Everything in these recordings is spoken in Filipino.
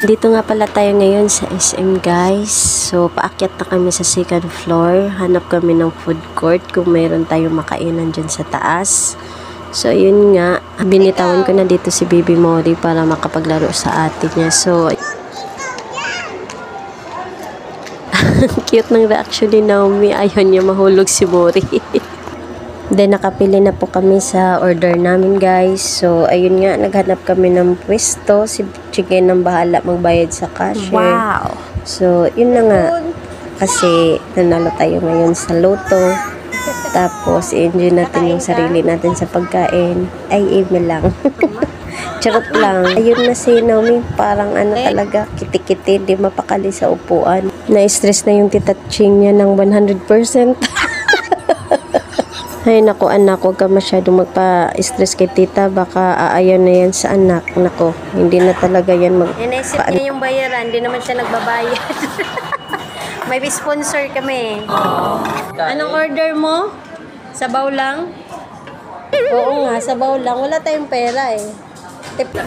Dito nga pala tayo ngayon sa SM guys. So paakyat na kami sa second floor. Hanap kami ng food court kung mayroon tayong makainan dyan sa taas. So yun nga, binitawan ko na dito si Baby Mori para makapaglaro sa ate niya. So cute ng reaction ni Naomi. Ayaw niya mahulog si Mori. Then nakapili na po kami sa order namin guys. So ayun nga, naghanap kami ng pwesto. Si Chicken ang bahala magbayad sa cashier. Wow! So yun na nga. Kasi nanalo tayo ngayon sa loto. Tapos enjoy natin yung sarili natin sa pagkain. Ay, email lang. Charot lang. Ayun na si Naomi. Parang ano talaga, kiti-kiti. Di mapakali sa upuan. Na-stress na yung titaching niya ng 100%. Ay, naku anak, huwag ka masyadong magpa-stress kay tita. Baka aayaw na yan sa anak. Naku, hindi na talaga yan Inaisip niya yung bayaran, hindi naman siya nagbabayad. May sponsor kami. Anong order mo? Sabaw lang? Oo nga, sabaw lang. Wala tayong pera eh.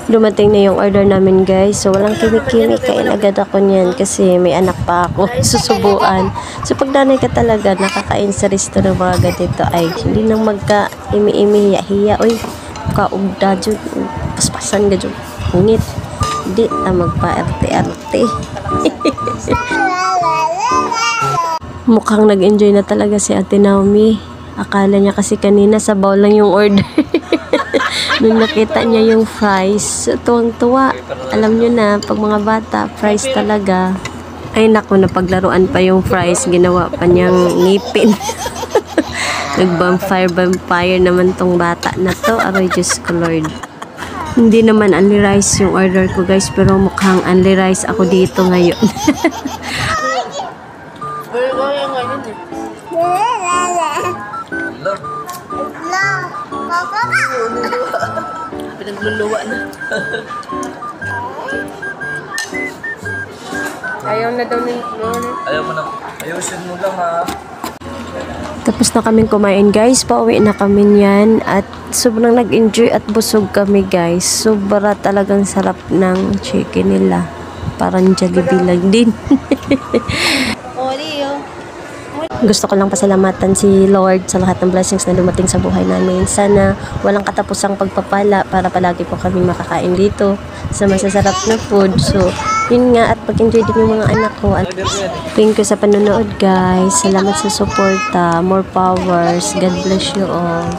Dumating na yung order namin guys. So walang kimi-kimi. Kain agad ako niyan kasi may anak pa ako. Susubuan. So pag nanay ka talaga nakakain sa resto ng mga ganito ay hindi nang magka-imi-imi hiya-hiya. Uy, kaugda dyan. Paspasan ka dyan. Ngit. Hindi na magpa-arte-arte. Mukhang nag-enjoy na talaga si Ate Naomi. Akala niya kasi kanina sabaw lang yung order. Nung nakita niya yung fries, tuwang-tuwa. Alam niyo na, pag mga bata, fries talaga. Ay naku, napaglaruan pa yung fries. Ginawa pa niyang ngipin. Nag-vampire naman tong bata na to. Aroy, Diyos ko Lord. Hindi naman only rice yung order ko guys, pero mukhang only rice ako dito ngayon. Pinagluluwa na. Ayaw na daw ni Ayaw mo na. Ayusin mo lang ha. Tapos na kaming kumain guys. Pauwi na kami niyan. At sobrang nag-enjoy at busog kami guys. Sobra talagang sarap ng chicken nila. Parang Jollibee lang din. Gusto ko lang pasalamatan si Lord sa lahat ng blessings na dumating sa buhay namin. Sana walang katapusang pagpapala para palagi po kami makakain dito sa masasarap na food. So, yun nga at pag-enjoy din yung mga anak ko. Thank you sa panonood guys. Salamat sa suporta. More powers. God bless you all.